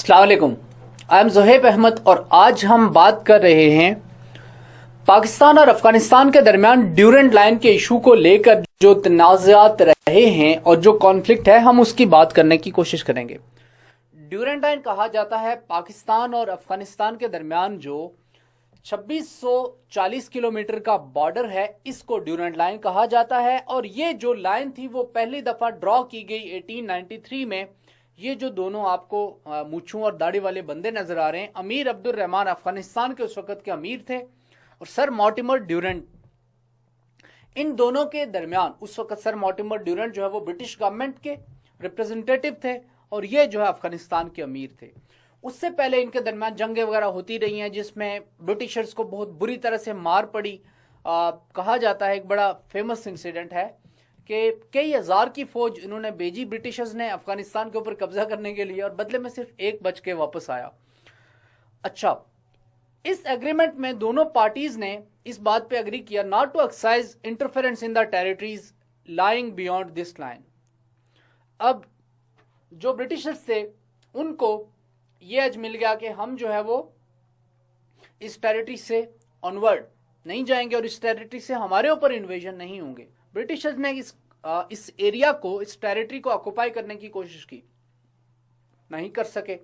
अस्सलाम वालेकुम। I am Zohaib Ahmad और आज हम बात कर रहे हैं पाकिस्तान और अफगानिस्तान के दरमियान ड्यूरेंट लाइन के इशू को लेकर जो तनाज़ात रहे हैं और जो कॉन्फ्लिक्ट है हम उसकी बात करने की कोशिश करेंगे। ड्यूरेंट लाइन कहा जाता है पाकिस्तान और अफगानिस्तान के दरमियान जो 2640 किलोमीटर का बॉर्डर है, इसको ड्यूरेंट लाइन कहा जाता है। और ये जो लाइन थी वो पहली दफ़ा ड्रॉ की गई 1893 में। ये जो दोनों आपको मूंछों और दाढ़ी वाले बंदे नजर आ रहे हैं, अमीर अब्दुल रहमान अफगानिस्तान के उस वक्त के अमीर थे और सर मॉर्टिमर ड्यूरेंट, इन दोनों के दरमियान उस वक्त सर मॉर्टिमर ड्यूरेंट जो है वो ब्रिटिश गवर्नमेंट के रिप्रेजेंटेटिव थे और ये जो है अफगानिस्तान के अमीर थे। उससे पहले इनके दरमियान जंगें वगैरह होती रही हैं जिसमें ब्रिटिशर्स को बहुत बुरी तरह से मार पड़ी। कहा जाता है एक बड़ा फेमस इंसिडेंट है कि कई हज़ार की फौज इन्होंने भेजी ब्रिटिशर्स ने अफगानिस्तान के ऊपर कब्जा करने के लिए और बदले में सिर्फ एक बच के वापस आया। अच्छा, इस एग्रीमेंट में दोनों पार्टीज ने इस बात पे एग्री किया not to exercise interference in the territories lying beyond this line. अब जो ब्रिटिशर्स थे उनको ये आज मिल गया कि हम जो है वो इस टेरिटरी से ऑनवर्ड नहीं जाएंगे और इस टेरिटरी से हमारे ऊपर इन्वेजन नहीं होंगे। ब्रिटिशर्स ने इस एरिया को, इस टेरिटरी को ऑक्युपाई करने की कोशिश की, नहीं कर सके।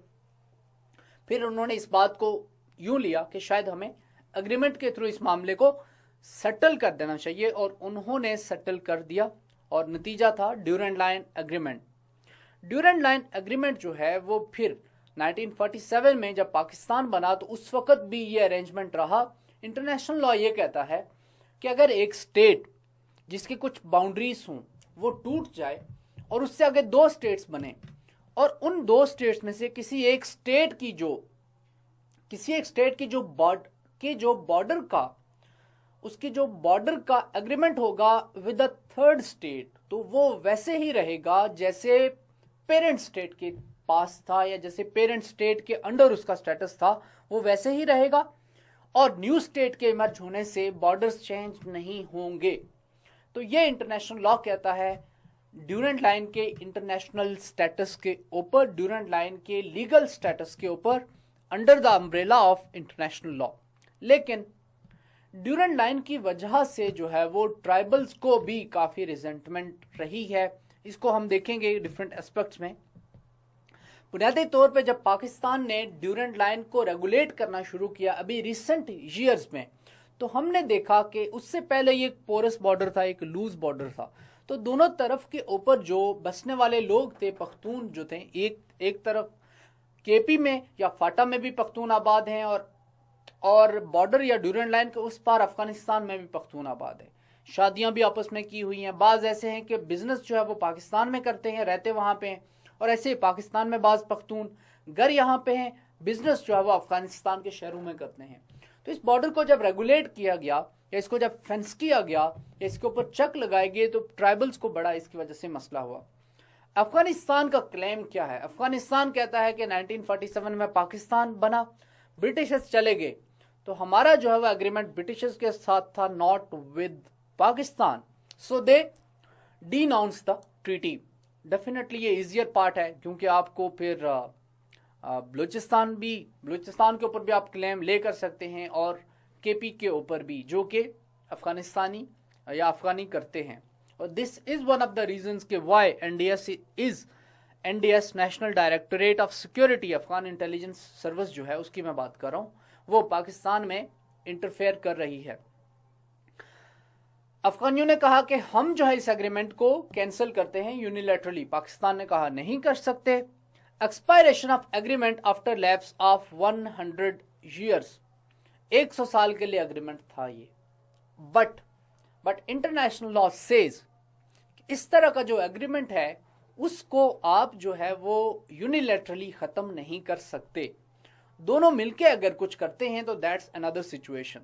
फिर उन्होंने इस बात को यूं लिया कि शायद हमें एग्रीमेंट के थ्रू इस मामले को सेटल कर देना चाहिए और उन्होंने सेटल कर दिया और नतीजा था Durand Line agreement. Durand Line agreement जो है वो फिर 1947 में जब पाकिस्तान बना तो उस वक्त भी ये अरेंजमेंट रहा। इंटरनेशनल लॉ ये कहता है कि अगर एक स्टेट जिसकी कुछ बाउंड्रीज हों वो टूट जाए और उससे आगे दो स्टेट्स बने और उन दो स्टेट्स में से किसी एक स्टेट की जो बॉर्डर का एग्रीमेंट होगा विद द थर्ड स्टेट, तो वो वैसे ही रहेगा जैसे पेरेंट स्टेट के पास था या जैसे पेरेंट स्टेट के अंडर उसका स्टेटस था, वो वैसे ही रहेगा और न्यू स्टेट के इमर्ज होने से बॉर्डर्स चेंज नहीं होंगे। तो ये इंटरनेशनल लॉ कहता है ड्यूरेंट लाइन के इंटरनेशनल स्टेटस के ऊपर, ड्यूरेंट लाइन के लीगल स्टेटस के ऊपर under the umbrella of international law. लेकिन ड्यूरेंट लाइन की वजह से जो है वो ट्राइबल्स को भी काफ़ी रिजेंटमेंट रही है। इसको हम देखेंगे डिफरेंट एस्पेक्ट्स में। बुनियादी तौर पे जब पाकिस्तान ने ड्यूरेंट लाइन को रेगुलेट करना शुरू किया अभी रिसेंट ईयर्स में, तो हमने देखा कि उससे पहले ये एक पोरस बॉर्डर था, एक लूज बॉर्डर था। तो दोनों तरफ के ऊपर जो बसने वाले लोग थे, पख्तून जो थे, एक तरफ केपी में या फाटा में भी पख्तून आबाद हैं और बॉर्डर या ड्यूरेंट लाइन के उस पार अफगानिस्तान में भी पख्तून आबाद है। शादियां भी आपस में की हुई हैं। बाज ऐसे हैं कि बिजनेस जो है वो पाकिस्तान में करते हैं, रहते वहां पे हैं, और ऐसे ही पाकिस्तान में बाज पख्तून घर यहाँ पे हैं, बिजनेस जो है वो अफगानिस्तान के शहरों में करते हैं। तो इस बॉर्डर को जब रेगुलेट किया गया या इसको जब फेंस किया गया या इसके ऊपर चेक लगाए गए तो ट्राइबल्स को बड़ा इसकी वजह से मसला हुआ। अफगानिस्तान का क्लेम क्या है? अफगानिस्तान कहता है कि 1947 में पाकिस्तान बना, ब्रिटिशर्स चले गए तो हमारा जो है वो एग्रीमेंट ब्रिटिशर्स के साथ था, not with Pakistan, so they denounce the treaty. Definitely ये इजियर पार्ट है क्योंकि आपको फिर बलूचिस्तान के ऊपर भी आप क्लेम ले कर सकते हैं और केपी के ऊपर भी, जो कि अफगानिस्तानी या अफगानी करते हैं। और this is one of the reasons के why NDS national directorate of security, Afghan intelligence service जो है उसकी मैं बात कर रहा हूँ, वो पाकिस्तान में इंटरफेयर कर रही है। अफगानियों ने कहा कि हम जो है इस एग्रीमेंट को कैंसिल करते हैं यूनिलैटरली। पाकिस्तान ने कहा नहीं कर सकते। Expiration of agreement after lapse of 100 years, 100 साल के लिए एग्रीमेंट था ये। बट इंटरनेशनल लॉ सेज इस तरह का जो एग्रीमेंट है उसको आप जो है वो यूनिलैटरली खत्म नहीं कर सकते। दोनों मिलके अगर कुछ करते हैं तो that's another situation.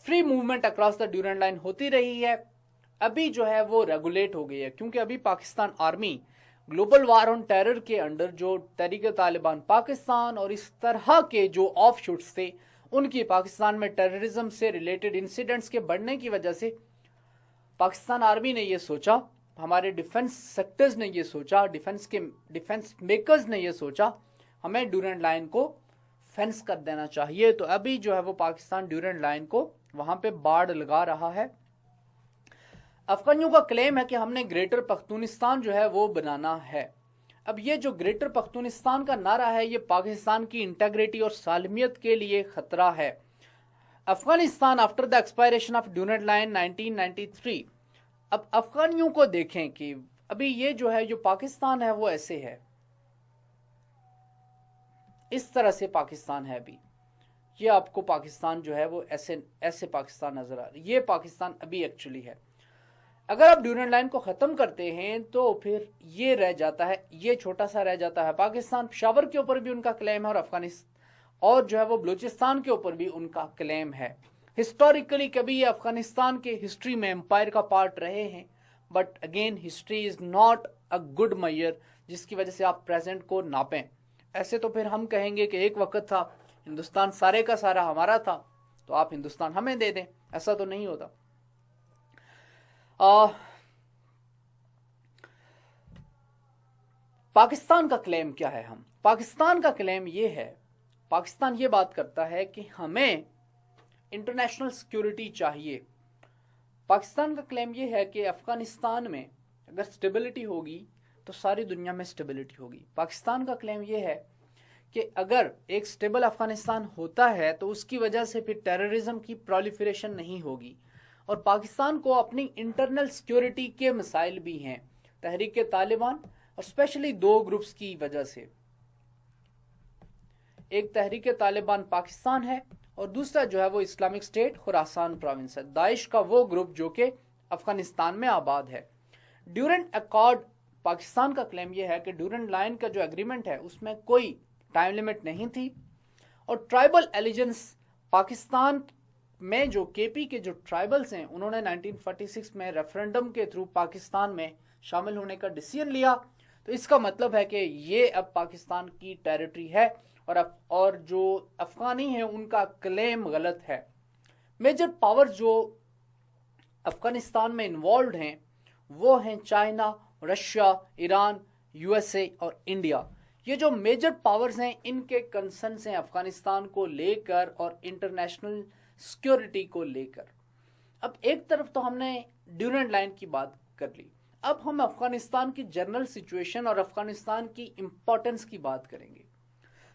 Free movement across the Durand Line होती रही है, अभी जो है वो रेगुलेट हो गई है क्योंकि अभी Pakistan army global war on terror के अंडर जो तहरीक तालिबान पाकिस्तान और इस तरह के जो ऑफशूट्स थे उनकी पाकिस्तान में टेररिज्म से रिलेटेड इंसिडेंट्स के बढ़ने की वजह से पाकिस्तान आर्मी ने ये सोचा, हमारे डिफेंस सेक्टर्स ने ये सोचा, डिफेंस मेकर्स ने ये सोचा हमें ड्यूरेंट लाइन को फेंस कर देना चाहिए। तो अभी जो है वो पाकिस्तान ड्यूरेंट लाइन को वहां पे बाड़ लगा रहा है। अफगानियों का क्लेम है कि हमने ग्रेटर पख्तूनिस्तान जो है वो बनाना है। अब ये जो ग्रेटर पख्तूनिस्तान का नारा है ये पाकिस्तान की इंटेग्रिटी और सालमियत के लिए खतरा है। Afghanistan after the expiration of Durand Line 1993। अब अफगानियों को देखें कि अभी ये जो है जो पाकिस्तान है वो ऐसे है, इस तरह से पाकिस्तान है। अभी ये आपको पाकिस्तान जो है वो ऐसे ऐसे पाकिस्तान नजर आ रही है, ये पाकिस्तान अभी एक्चुअली है। अगर आप ड्यूरेंट लाइन को खत्म करते हैं तो फिर ये रह जाता है, ये छोटा सा रह जाता है पाकिस्तान। पेशावर के ऊपर भी उनका क्लेम है और अफगानिस्तान और जो है वो बलूचिस्तान के ऊपर भी उनका क्लेम है। हिस्टोरिकली कभी ये अफगानिस्तान के हिस्ट्री में एम्पायर का पार्ट रहे हैं, but again history is not a good measure जिसकी वजह से आप प्रेजेंट को नापें। ऐसे तो फिर हम कहेंगे कि एक वक्त था हिंदुस्तान सारे का सारा हमारा था तो आप हिंदुस्तान हमें दे दें, ऐसा तो नहीं होता। पाकिस्तान का क्लेम क्या है? हम पाकिस्तान का क्लेम ये है, पाकिस्तान ये बात करता है कि हमें इंटरनेशनल सिक्योरिटी चाहिए। पाकिस्तान का क्लेम ये है कि अफगानिस्तान में अगर स्टेबिलिटी होगी तो सारी दुनिया में स्टेबिलिटी होगी। पाकिस्तान का क्लेम ये है कि अगर एक स्टेबल अफगानिस्तान होता है तो उसकी वजह से फिर टेररिज्म की प्रोलिफरेशन नहीं होगी। और पाकिस्तान को अपनी इंटरनल सिक्योरिटी के मसाइल भी हैं, तहरीक तालिबान और स्पेशली दो ग्रुप्स की वजह से। एक तहरीक तालिबान पाकिस्तान है और दूसरा जो है वो इस्लामिक स्टेट खुरासान प्रोविंस है, दाइश का वो ग्रुप जो कि अफगानिस्तान में आबाद है। ड्यूरेंट अकॉर्ड, पाकिस्तान का क्लेम यह है कि ड्यूरेंट लाइन का जो एग्रीमेंट है उसमें कोई टाइम लिमिट नहीं थी और ट्राइबल एलिजेंस पाकिस्तान में जो केपी के जो ट्राइबल्स हैं उन्होंने 1946 में रेफरेंडम के थ्रू पाकिस्तान में शामिल होने का डिसीजन लिया। तो इसका मतलब है कि ये अब पाकिस्तान की टेरिटरी है और जो अफगानी है उनका क्लेम गलत है। मेजर पावर्स जो अफगानिस्तान में इन्वॉल्व हैं वो हैं चाइना, रशिया, ईरान, यूएसए और इंडिया। ये जो मेजर पावर्स हैं इनके कंसर्न्स हैं अफगानिस्तान को लेकर और इंटरनेशनल सिक्योरिटी को लेकर। अब एक तरफ तो हमने ड्यूरेंट लाइन की बात कर ली, अब हम अफगानिस्तान की जनरल सिचुएशन और अफगानिस्तान की इंपॉर्टेंस की बात करेंगे।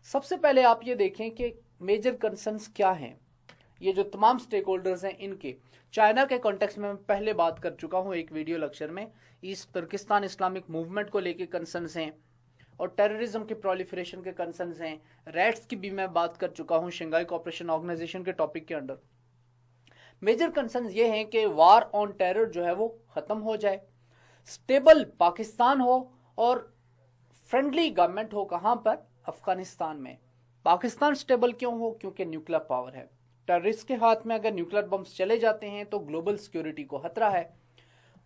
सबसे पहले आप ये देखें कि मेजर कंसर्न्स क्या हैं, ये जो तमाम स्टेक होल्डर्स हैं इनके। चाइना के कॉन्टेक्स्ट में मैं पहले बात कर चुका हूं एक वीडियो लेक्चर में, ईस्ट तुर्किस्तान इस्लामिक मूवमेंट को लेके कंसर्न्स हैं और टेररिज्म के प्रोलिफरेशन के कंसर्न्स हैं। रैट्स की भी मैं बात कर चुका हूं शंघाई कोऑपरेशन ऑर्गेनाइजेशन के टॉपिक के अंडर। मेजर कंसर्न्स ये हैं कि वार ऑन टेरर जो है वो खत्म हो जाए, स्टेबल पाकिस्तान हो और फ्रेंडली गवर्नमेंट हो। कहां पर? अफगानिस्तान में। पाकिस्तान स्टेबल क्यों हो? क्योंकि न्यूक्लियर पावर है। टेररिस्ट के हाथ में अगर न्यूक्लियर बम्स चले जाते हैं तो ग्लोबल सिक्योरिटी को खतरा है।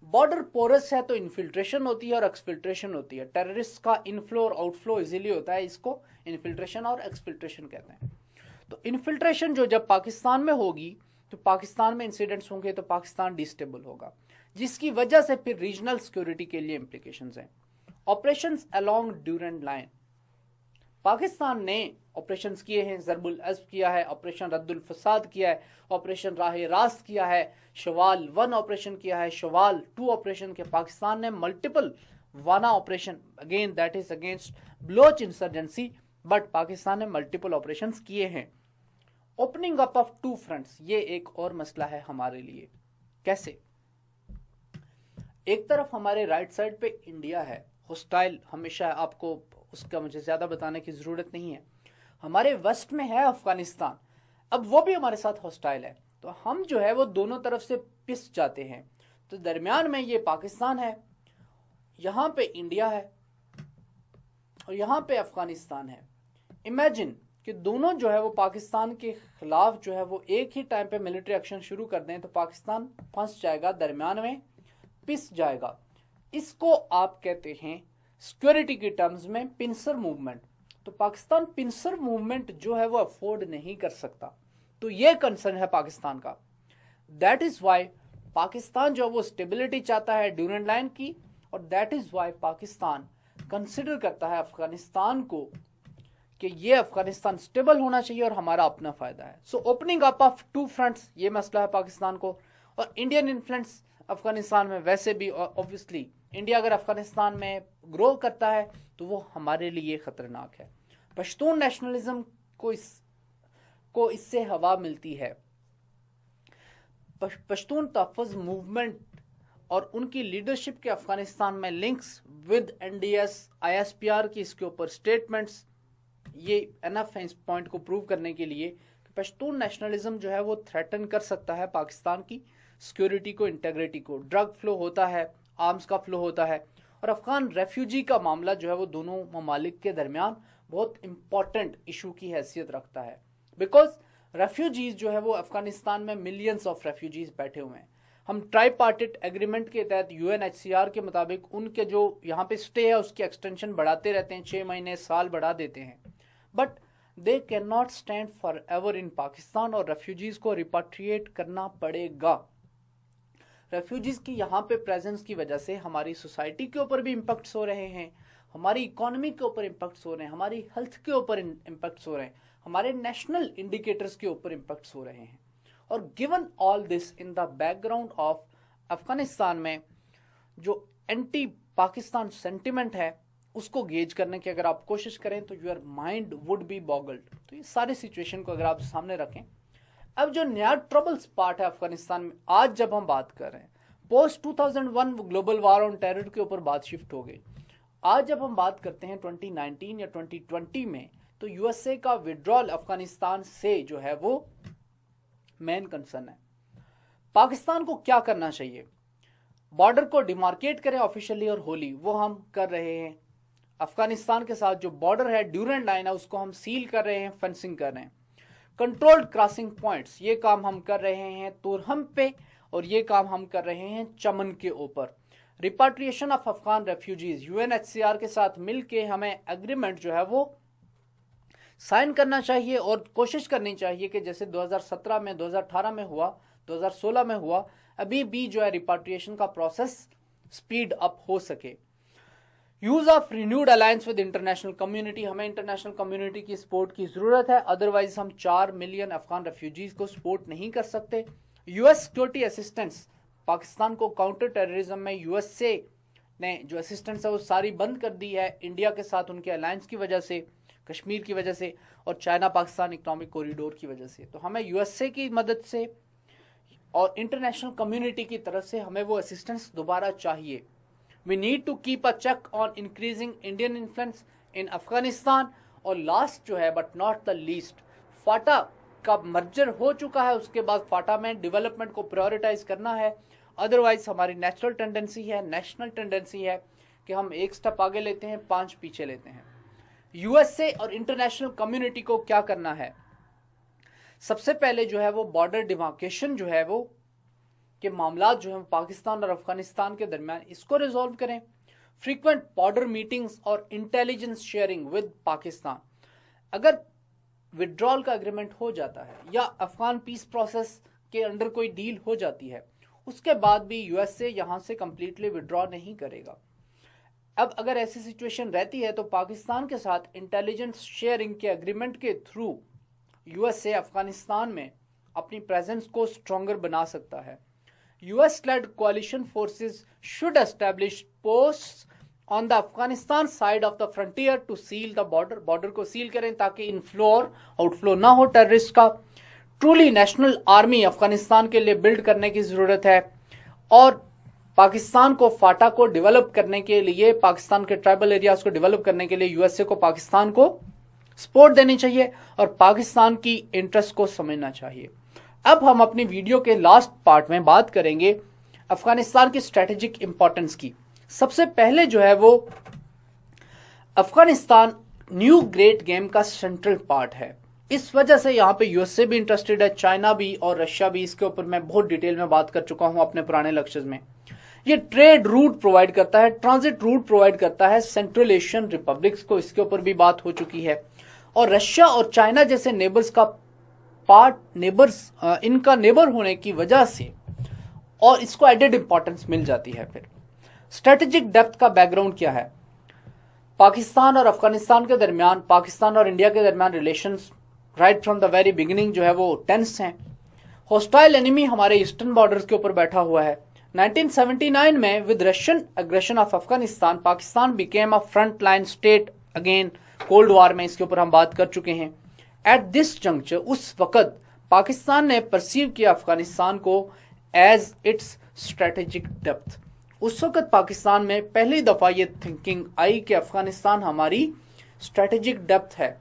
बॉर्डर पोरस है तो इन्फिल्ट्रेशन होती है और एक्सफिल्ट्रेशन होती है। टेररिस्ट का इनफ्लो और आउटफ्लो इजीली होता है, इसको इन्फिल्ट्रेशन और एक्सफिल्ट्रेशन कहते हैं। तो इन्फिल्ट्रेशन जो जब पाकिस्तान में होगी तो पाकिस्तान में इंसिडेंट्स होंगे तो पाकिस्तान डिस्टेबल होगा, जिसकी वजह से फिर रीजनल सिक्योरिटी के लिए इंप्लीकेशंस हैं। Operations along Durand Line, Pakistan ने ऑपरेशंस किए हैं, ज़रबुल अज़्ब किया है, ऑपरेशन रद्दुल फसाद किया है, ऑपरेशन राह रास्त किया है, शवाल 1 ऑपरेशन किया है, शवाल 2 ऑपरेशन के। पाकिस्तान ने multiple Wana operation, again that is against Baloch insurgency, but Pakistan ने मल्टीपल ऑपरेशंस किए हैं। ओपनिंग अप ऑफ 2 फ्रंट्स, ये एक और मसला है हमारे लिए। कैसे? एक तरफ हमारे राइट साइड पे इंडिया है, हॉस्टाइल हमेशा, आपको उसका मुझे ज्यादा बताने की जरूरत नहीं है। हमारे वेस्ट में है अफगानिस्तान, अब वो भी हमारे साथ हॉस्टाइल है, तो हम जो है वो दोनों तरफ से पिस जाते हैं। तो दरमियान में ये पाकिस्तान है, यहां पे इंडिया है और यहां पे अफगानिस्तान है। इमेजिन कि दोनों जो है वो पाकिस्तान के खिलाफ जो है वो एक ही टाइम पे मिलिट्री एक्शन शुरू कर दें तो पाकिस्तान फंस जाएगा, दरमियान में पिस जाएगा। इसको आप कहते हैं सिक्योरिटी के टर्म्स में पिंसर मूवमेंट। तो पाकिस्तान पिंसर मूवमेंट जो है वो अफोर्ड नहीं कर सकता, तो ये कंसर्न है पाकिस्तान का। दैट इज वाई पाकिस्तान जो है वो स्टेबिलिटी चाहता है ड्यूरेंट लाइन की, और that is why Pakistan consider करता है अफगानिस्तान को कि ये अफगानिस्तान स्टेबल होना चाहिए और हमारा अपना फायदा है। So opening up of two fronts, ये मसला है पाकिस्तान को। और इंडियन इन्फ्लुएंस अफगानिस्तान में वैसे भी ऑब्वियसली इंडिया अगर अफगानिस्तान में ग्रो करता है तो वो हमारे लिए खतरनाक है। पश्तून नेशनलिज्म को इससे हवा मिलती है। पश्तून तहफ़्फ़ुज़ मूवमेंट और उनकी लीडरशिप के अफगानिस्तान में लिंक्स विद NDS ISPR की इसके ऊपर स्टेटमेंट्स, ये एनफ है इस पॉइंट को प्रूव करने के लिए कि पश्तून नेशनलिज्म जो है वो थ्रेटन कर सकता है पाकिस्तान की सिक्योरिटी को, इंटेग्रिटी को। ड्रग फ्लो होता है, आर्म्स का फ्लो होता है, और अफगान रेफ्यूजी का मामला जो है वो दोनों ममालिक के दरमियान बहुत इंपॉर्टेंट इशू की हैसियत रखता है। बिकॉज रेफ्यूजीज जो है वो अफगानिस्तान में मिलियंस ऑफ रेफ्यूजीज बैठे हुए हैं। हम ट्राईपार्टिट एग्रीमेंट के तहत UNHCR के मुताबिक उनके जो यहाँ पे स्टे है उसकी एक्सटेंशन बढ़ाते रहते हैं, 6 महीने साल बढ़ा देते हैं, but they can not stand for ever in Pakistan, और रेफ्यूजीज को रिपाट्रिएट करना पड़ेगा। रेफ्यूजीज की यहाँ पे प्रेजेंस की वजह से हमारी सोसाइटी के ऊपर भी इम्पैक्ट्स हो रहे हैं, हमारी इकोनॉमी के ऊपर इम्पैक्ट्स हो रहे हैं, हमारी हेल्थ के ऊपर इम्पैक्ट्स हो रहे हैं, हमारे नेशनल इंडिकेटर्स के ऊपर इम्पैक्ट्स हो रहे हैं। और given all this in the background of Afghanistan में जो एंटी पाकिस्तान सेंटिमेंट है उसको गेज करने की अगर आप कोशिश करें तो your mind would be boggled. तो ये सारी सिचुएशन को अगर आप सामने रखें, अब जो नया ट्रबल्स पार्ट है अफगानिस्तान में, आज जब हम बात कर रहे हैं post 2001 global war on terror के ऊपर बात शिफ्ट हो गई। आज जब हम बात करते हैं 2019 या 2020 में, तो USA का विड्रॉल अफगानिस्तान से जो है वो मेन कंसर्न है। पाकिस्तान को क्या करना चाहिए? बॉर्डर को डिमार्केट करें ऑफिशियली और होली, वो हम कर रहे हैं। अफगानिस्तान के साथ जो बॉर्डर है, ड्यूरेंट लाइन है, उसको हम सील कर रहे हैं, फेंसिंग कर रहे हैं। कंट्रोल्ड क्रॉसिंग पॉइंट्स, ये काम हम कर रहे हैं तुरहम पे, और ये काम हम कर रहे हैं चमन के ऊपर। रिपाट्रिएशन ऑफ अफगान रेफ्यूजीज, UNHCR के साथ मिलके हमें एग्रीमेंट जो है वो साइन करना चाहिए और कोशिश करनी चाहिए कि जैसे 2017 में, 2018 में हुआ, 2016 में हुआ, अभी भी जो है रिपाट्रिएशन का प्रोसेस स्पीड अप हो सके। Use of renewed alliance with international community, हमें इंटरनेशनल कम्युनिटी की सपोर्ट की जरूरत है, अदरवाइज हम 4 मिलियन अफगान रेफ्यूजीज को सपोर्ट नहीं कर सकते। US सिक्योरिटी असिस्टेंस, पाकिस्तान को काउंटर टेररिज्म में USA ने जो असिस्टेंस है वो सारी बंद कर दी है, इंडिया के साथ उनके अलायंस की वजह से, कश्मीर की वजह से, और चाइना पाकिस्तान इकोनॉमिक कॉरिडोर की वजह से। तो हमें USA की मदद से और इंटरनेशनल कम्युनिटी की तरफ से हमें वो असिस्टेंस दोबारा चाहिए। We need to keep a check on increasing Indian influence in Afghanistan। और लास्ट जो है बट नॉट द लीस्ट, फाटा का मर्जर हो चुका है, उसके बाद फाटा में डेवलपमेंट को प्रायोरिटाइज करना है। अदरवाइज हमारी नेचुरल टेंडेंसी है, नेशनल टेंडेंसी है कि हम एक स्टेप आगे लेते हैं, 5 पीछे लेते हैं। USA और इंटरनेशनल कम्युनिटी को क्या करना है? सबसे पहले जो है वो बॉर्डर डिमार्केशन जो है वो के मामला जो है पाकिस्तान और अफगानिस्तान के दरमियान, इसको रिजॉल्व करें। फ्रीक्वेंट बॉर्डर मीटिंग्स और इंटेलिजेंस शेयरिंग विद पाकिस्तान। अगर विड्रॉल का एग्रीमेंट हो जाता है या अफगान पीस प्रोसेस के अंडर कोई डील हो जाती है, उसके बाद भी USA यहां से कंप्लीटली विड्रॉ नहीं करेगा। अब अगर ऐसी सिचुएशन रहती है तो पाकिस्तान के साथ इंटेलिजेंस शेयरिंग के एग्रीमेंट के थ्रू USA अफगानिस्तान में अपनी प्रेजेंस को स्ट्रॉन्गर बना सकता है। US-led coalition forces should establish posts on the Afghanistan side of the frontier to seal the border। Border को सील करें ताकि इनफ्लो और आउटफ्लो ना हो टेररिस्ट का। ट्रूली नेशनल आर्मी अफगानिस्तान के लिए बिल्ड करने की जरूरत है, और पाकिस्तान को फाटा को डेवलप करने के लिए, पाकिस्तान के ट्राइबल एरियाज को डेवलप करने के लिए USA को पाकिस्तान को सपोर्ट देनी चाहिए और पाकिस्तान की इंटरेस्ट को समझना चाहिए। अब हम अपनी वीडियो के लास्ट पार्ट में बात करेंगे अफगानिस्तान की स्ट्रेटेजिक इंपॉर्टेंस की। सबसे पहले जो है वो अफगानिस्तान न्यू ग्रेट गेम का सेंट्रल पार्ट है। इस वजह से यहाँ पे USA भी इंटरेस्टेड है, चाइना भी और रशिया भी। इसके ऊपर मैं बहुत डिटेल में बात कर चुका हूं अपने पुराने लेक्चर्स में। ये ट्रेड रूट प्रोवाइड करता है, ट्रांजिट रूट प्रोवाइड करता है सेंट्रल एशियन रिपब्लिक्स को, इसके ऊपर भी बात हो चुकी है। और रशिया और चाइना जैसे नेबर्स का इनका नेबर होने की वजह से और इसको एडेड इंपॉर्टेंस मिल जाती है। फिर स्ट्रेटेजिक डेप्थ का बैकग्राउंड क्या है? पाकिस्तान और अफगानिस्तान के दरमियान, पाकिस्तान और इंडिया के दरमियान relations right from the very beginning जो है वो टेंस हैं। हॉस्टाइल एनिमी हमारे ईस्टर्न बॉर्डर्स के ऊपर बैठा हुआ है। 1979 में with Russian aggression of Afghanistan, Pakistan became a front line state again cold war में, इसके ऊपर हम बात कर चुके हैं। एट दिस जंक्चर, उस वक़्त पाकिस्तान ने परसीव किया अफगानिस्तान को एज इट्स स्ट्रेटेजिक डेप्थ। उस वक़्त पाकिस्तान में पहली दफ़ा ये थिंकिंग आई कि अफगानिस्तान हमारी स्ट्रेटेजिक डेप्थ है।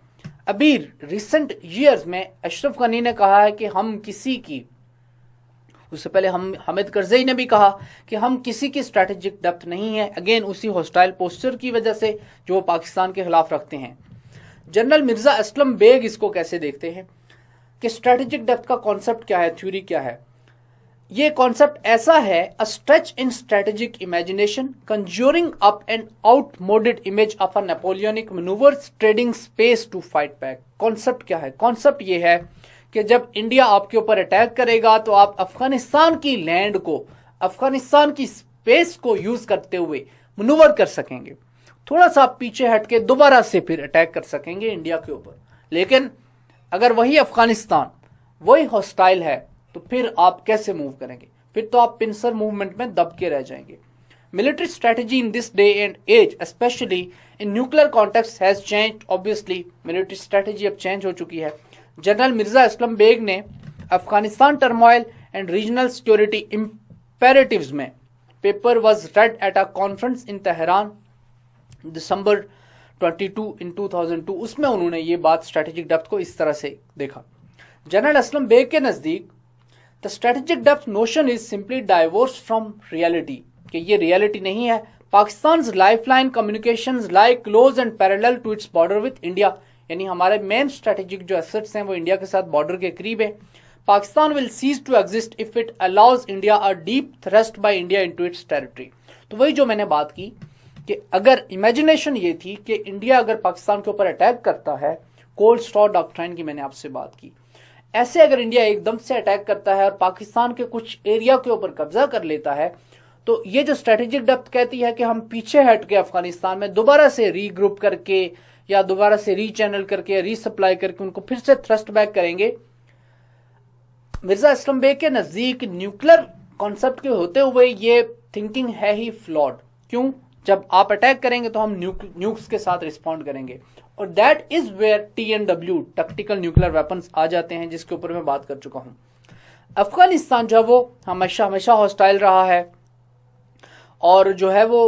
अभी रिसेंट ईयर्स में अशरफ गनी ने कहा है कि हम किसी की, उससे पहले हम हामिद करज़ई ने भी कहा कि हम किसी की स्ट्रेटेजिक डेप्थ नहीं है, अगेन उसी हॉस्टाइल पोस्चर की वजह से जो वो पाकिस्तान के खिलाफ रखते हैं। जनरल मिर्जा असलम बेग इसको कैसे देखते हैं कि स्ट्रेटेजिक डेप्थ का कॉन्सेप्ट क्या है, थ्योरी क्या है। ये कॉन्सेप्ट ऐसा है, a stretch in strategic imagination conjuring up an outmoded image of a Napoleonic manoeuvres trading space to fight back. Concept क्या है? कॉन्सेप्ट ये है कि जब इंडिया आपके ऊपर अटैक करेगा तो आप अफगानिस्तान की लैंड को, अफगानिस्तान की स्पेस को यूज करते हुए मनूवर कर सकेंगे, थोड़ा सा आप पीछे हट के दोबारा से फिर अटैक कर सकेंगे इंडिया के ऊपर। लेकिन अगर वही अफगानिस्तान वही हॉस्टाइल है तो फिर आप कैसे मूव करेंगे? फिर तो आप पिंसर मूवमेंट में दब के रह जाएंगे। Military strategy in this day and age especially in nuclear context has changed. Obviously military strategy अब चेंज हो चुकी है। जनरल मिर्जा असलम बेग ने Afghanistan turmoil and regional security imperatives में paper was read at a conference in Tehran December 22 in 2002। उसमें उन्होंने ये बात स्ट्रेटेजिक डेप्थ को इस तरह से देखा। जनरल असलम बेग के नजदीक the strategic depth notion is simply divorce from reality, कि ये रियलिटी नहीं है। Pakistan lifeline communications lie close and parallel to its border with India, यानी हमारे मेन स्ट्रेटेजिक जो एसेट्स हैं वो इंडिया के साथ बॉर्डर के करीब है। Pakistan will cease to exist if it allows India a deep thrust by India into its territory. तो वही जो मैंने बात की कि अगर इमेजिनेशन ये थी कि इंडिया अगर पाकिस्तान के ऊपर अटैक करता है, कोल्ड स्टॉर डॉक्ट्राइन की मैंने आपसे बात की, ऐसे अगर इंडिया एकदम से अटैक करता है और पाकिस्तान के कुछ एरिया के ऊपर कब्जा कर लेता है, तो ये जो स्ट्रेटेजिक डेप्थ कहती है कि हम पीछे हट के अफगानिस्तान में दोबारा से रीग्रुप करके या दोबारा से रीचैनल करके रीसप्लाई करके उनको फिर से थ्रस्ट बैक करेंगे। मिर्जा असलम बेग के नजदीक न्यूक्लियर कॉन्सेप्ट के होते हुए ये थिंकिंग है ही फ्लॉड। क्यों? जब आप अटैक करेंगे तो हम न्यूक्स के साथ रिस्पॉन्ड करेंगे, और that is where TNW tactical nuclear weapons आ जाते हैं, जिसके ऊपर मैं बात कर चुका हूं। अफगानिस्तान जो है वो हमेशा हॉस्टाइल रहा है और जो है वो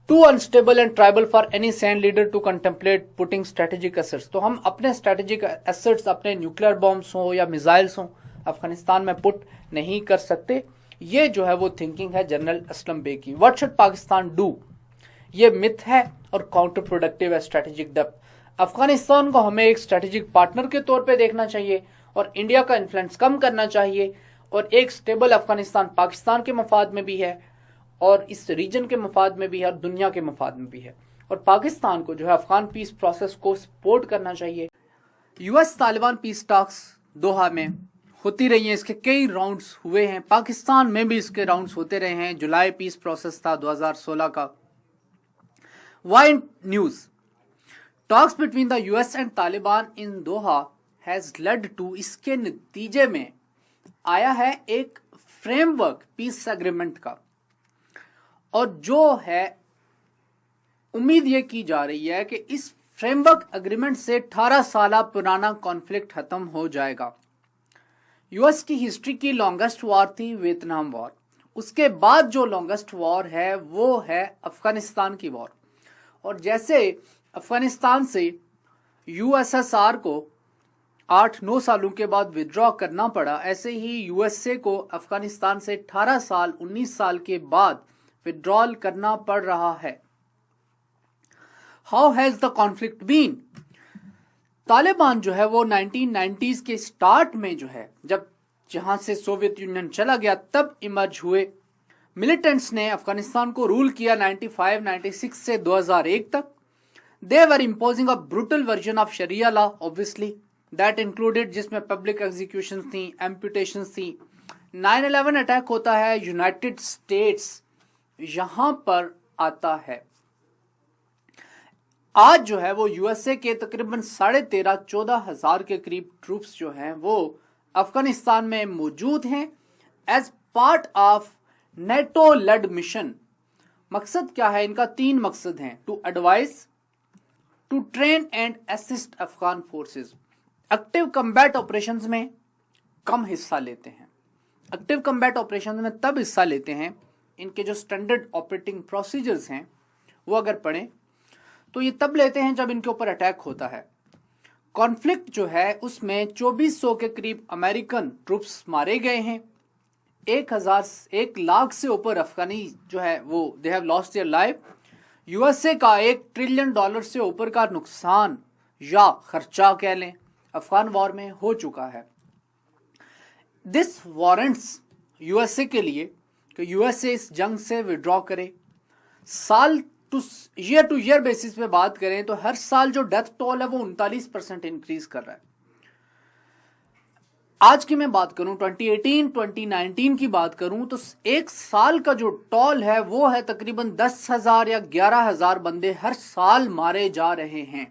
too unstable and tribal for any sane leader to contemplate putting strategic assets. तो हम अपने स्ट्रेटेजिक एसेट्स, अपने न्यूक्लियर बॉम्ब्स हो या मिसाइल्स हो, अफगानिस्तान में पुट नहीं कर सकते। ये जो है वो थिंकिंग है जनरल असलम बेग की। What should Pakistan do? ये मिथ है और काउंटर प्रोडक्टिव है स्ट्रेटेजिक डेप्थ। अफगानिस्तान को हमें एक स्ट्रेटेजिक पार्टनर के तौर पे देखना चाहिए और इंडिया का इन्फ्लुएंस कम करना चाहिए, और एक स्टेबल अफगानिस्तान पाकिस्तान के मफाद में भी है और इस रीजन के मफाद में भी है और दुनिया के मफाद में भी है। और पाकिस्तान को जो है अफगान पीस प्रोसेस को सपोर्ट करना चाहिए। US तालिबान पीस टॉक्स दोहा में होती रही हैं, इसके कई राउंड्स हुए हैं, पाकिस्तान में भी इसके राउंड्स होते रहे हैं। जुलाई पीस प्रोसेस था 2016 का। Why news? Talks between the US and Taliban in Doha has led to, इसके नतीजे में आया है एक फ्रेमवर्क पीस एग्रीमेंट का, और जो है उम्मीद ये की जा रही है कि इस फ्रेमवर्क एग्रीमेंट से 18 साल पुराना कॉन्फ्लिक्ट खत्म हो जाएगा। यूएस की हिस्ट्री की लॉन्गेस्ट वॉर थी वियतनाम वॉर, उसके बाद जो लॉन्गेस्ट वॉर है वो है अफगानिस्तान की वॉर। और जैसे अफगानिस्तान से USSR को 8-9 सालों के बाद विड्रॉ करना पड़ा, ऐसे ही USA को अफगानिस्तान से 18 साल 19 साल के बाद विड्रॉल करना पड़ रहा है। How has the conflict been? Taliban जो है वो 1990s के स्टार्ट में जो है, जब जहां से सोवियत यूनियन चला गया तब इमर्ज हुए। मिलिटेंट्स ने अफगानिस्तान को रूल किया 95-96 से 2001 तक। They were imposing a brutal version of sharia law, obviously that included, जिसमें पब्लिक एग्जीक्यूशन थी, एम्पुटेशन थी। 9/11 अटैक होता है, यूनाइटेड स्टेट्स यहां पर आता है। आज जो है वो यूएसए के तकरीबन 13,500-14,000 के करीब ट्रूप्स जो हैं वो अफगानिस्तान में मौजूद हैं as part of NATO led mission. मकसद क्या है इनका? 3 मकसद हैं। To advise, to train and assist Afghan forces. Active combat operations में कम हिस्सा लेते हैं। एक्टिव कम्बैट ऑपरेशंस में तब हिस्सा लेते हैं, इनके जो स्टैंडर्ड ऑपरेटिंग प्रोसीजर्स हैं वो अगर पढ़ें तो ये तब लेते हैं जब इनके ऊपर अटैक होता है। कॉन्फ्लिक्ट जो है उसमें 2400 के करीब अमेरिकन ट्रूप्स मारे गए हैं। 1 लाख से ऊपर अफगानी जो है वो they have lost their life. USA का $1 ट्रिलियन से ऊपर का नुकसान या खर्चा कह लें अफगान वॉर में हो चुका है। दिस वारंट्स यूएसए के लिए कि यूएसए इस जंग से विड्रॉ करे। साल टू ईयर बेसिस पे बात करें तो हर साल जो डेथ टोल है वो 39% इंक्रीज कर रहा है। आज की मैं बात करूं 2018-2019 की बात करूं तो एक साल का जो टोल है वो है तकरीबन 10,000 या 11,000 बंदे हर साल मारे जा रहे हैं।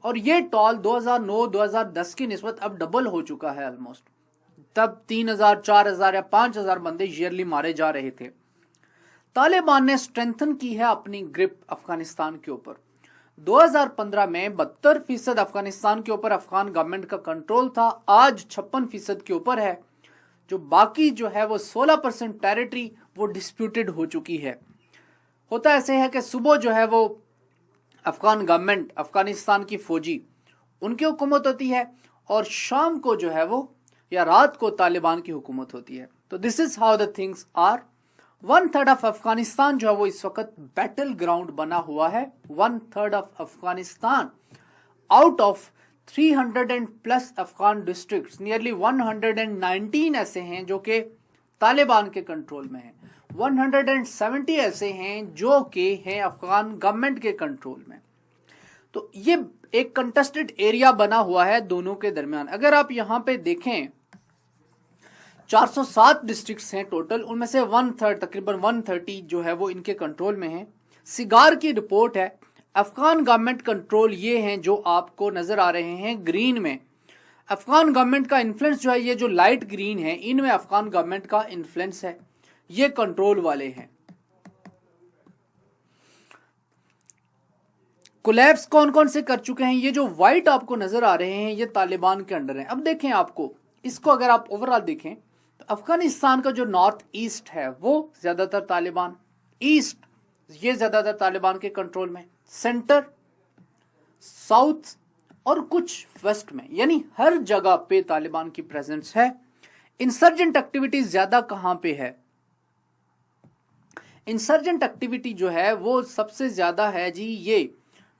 और ये टोल 2009-2010 की निस्बत अब डबल हो चुका है ऑलमोस्ट। तब 3,000, 4,000 या 5,000 बंदे ईयरली मारे जा रहे थे। तालिबान ने स्ट्रेंथन की है अपनी ग्रिप अफगानिस्तान के ऊपर। 2015 में 72% अफगानिस्तान के ऊपर अफगान गवर्नमेंट का कंट्रोल था, आज 56% के ऊपर है। जो बाकी जो है वो 16% टेरिटरी वो डिस्प्यूटेड हो चुकी है। होता ऐसे है कि सुबह जो है वो अफगान गवर्नमेंट, अफगानिस्तान की फौजी, उनकी हुकूमत होती है और शाम को जो है वो या रात को तालिबान की हुकूमत होती है। तो this is how the things are. 1/3 of Afghanistan जो है वो इस वक्त बैटल ग्राउंड बना हुआ है। 1/3 of Afghanistan out of 300+ Afghan districts, nearly 119 ऐसे हैं जो कि तालिबान के कंट्रोल में हैं। 170 ऐसे हैं जो कि हैं अफगान गवर्नमेंट के कंट्रोल में। तो ये एक कंटेस्टेड एरिया बना हुआ है दोनों के दरमियान। अगर आप यहां पे देखें 407 डिस्ट्रिक्ट्स हैं टोटल, उनमें से 1/3 तकरीबन 130 जो है वो इनके कंट्रोल में है। सिगार की रिपोर्ट है। अफगान गवर्नमेंट कंट्रोल ये हैं जो आपको नजर आ रहे हैं ग्रीन में। अफगान गवर्नमेंट का इन्फ्लुएंस जो है ये जो लाइट ग्रीन है इनमें अफगान गवर्नमेंट का इन्फ्लुएंस है, ये कंट्रोल वाले हैं। कोलैप्स कौन कौन से कर चुके हैं? ये जो व्हाइट आपको नजर आ रहे हैं ये तालिबान के अंडर है। अब देखें, आपको इसको अगर आप ओवरऑल देखें तो अफगानिस्तान का जो नॉर्थ ईस्ट है वो ज्यादातर तालिबान, ईस्ट ये ज्यादातर तालिबान के कंट्रोल में, सेंटर, साउथ और कुछ वेस्ट में, यानी हर जगह पे तालिबान की प्रेजेंस है। इंसर्जेंट एक्टिविटी ज्यादा कहां पे है? इंसर्जेंट एक्टिविटी जो है वो सबसे ज्यादा है जी ये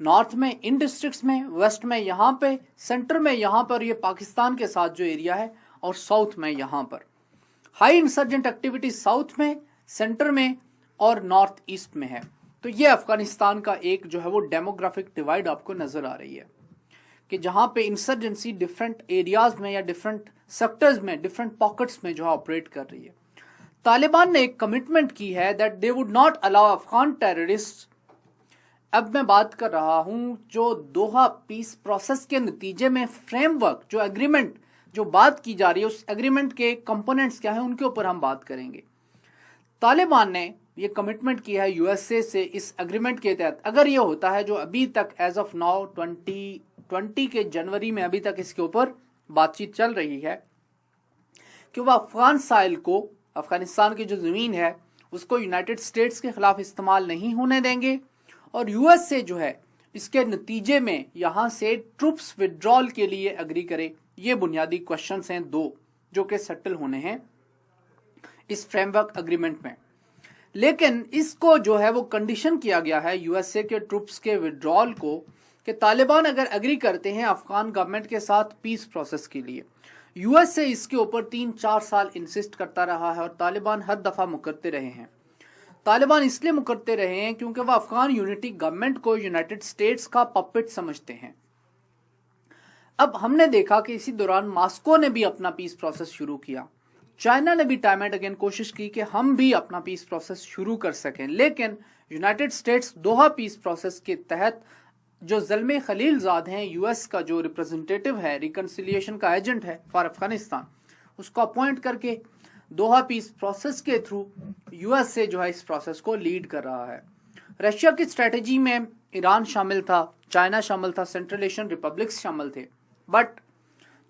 नॉर्थ में इन डिस्ट्रिक्ट्स में, वेस्ट में यहां पे, सेंटर में यहां पर, ये पाकिस्तान के साथ जो एरिया है, और साउथ में यहां पर। हाई इंसर्जेंट एक्टिविटी साउथ में, सेंटर में और नॉर्थ ईस्ट में है। तो ये अफगानिस्तान का एक जो है वो डेमोग्राफिक डिवाइड आपको नजर आ रही है कि जहां पे इंसर्जेंसी डिफरेंट एरियाज में या डिफरेंट सेक्टर्स में, डिफरेंट पॉकेट्स में जो है ऑपरेट कर रही है। तालिबान ने एक कमिटमेंट की है that they would not allow Afghan terrorist. अब मैं बात कर रहा हूं जो दोहा पीस प्रोसेस के नतीजे में फ्रेमवर्क, जो एग्रीमेंट जो बात की जा रही है, उस एग्रीमेंट के कंपोनेंट्स क्या है उनके ऊपर हम बात करेंगे। तालिबान ने ये कमिटमेंट किया है यूएसए से इस एग्रीमेंट के तहत, अगर ये होता है जो अभी तक एज ऑफ नाउ 2020 के जनवरी में अभी तक इसके ऊपर बातचीत चल रही है कि वह अफगान साइल को, अफगानिस्तान की जो जमीन है उसको यूनाइटेड स्टेट्स के खिलाफ इस्तेमाल नहीं होने देंगे और यूएसए जो है इसके नतीजे में यहां से ट्रूप्स विड्रॉल के लिए एग्री करे। ये बुनियादी क्वेश्चंस हैं दो जो कि सेटल होने हैं इस फ्रेमवर्क एग्रीमेंट में। लेकिन इसको जो है वो कंडीशन किया गया है यूएसए के ट्रूप्स के विड्रॉल को कि तालिबान अगर एग्री करते हैं अफगान गवर्नमेंट के साथ पीस प्रोसेस के लिए। यूएसए इसके ऊपर 3-4 साल इंसिस्ट करता रहा है और तालिबान हर दफा मुकरते रहे हैं। तालिबान इसलिए मुकरते रहे हैं क्योंकि वह अफगान यूनिटी गवर्नमेंट को यूनाइटेड स्टेट्स का पपेट समझते हैं। अब हमने देखा कि इसी दौरान मॉस्को ने भी अपना पीस प्रोसेस शुरू किया, चाइना ने भी टाइम एंड अगेन कोशिश की कि हम भी अपना पीस प्रोसेस शुरू कर सकें, लेकिन यूनाइटेड स्टेट्स दोहा पीस प्रोसेस के तहत जो ज़ल्मे खलीलजाद हैं, यूएस का जो रिप्रेजेंटेटिव है, रिकन्सिलिएशन का एजेंट है फॉर अफगानिस्तान, उसको अपॉइंट करके दोहा पीस प्रोसेस के थ्रू यूएस से जो है इस प्रोसेस को लीड कर रहा है। रशिया की स्ट्रेटेजी में ईरान शामिल था, चाइना शामिल था, सेंट्रल एशियन रिपब्लिक्स शामिल थे, बट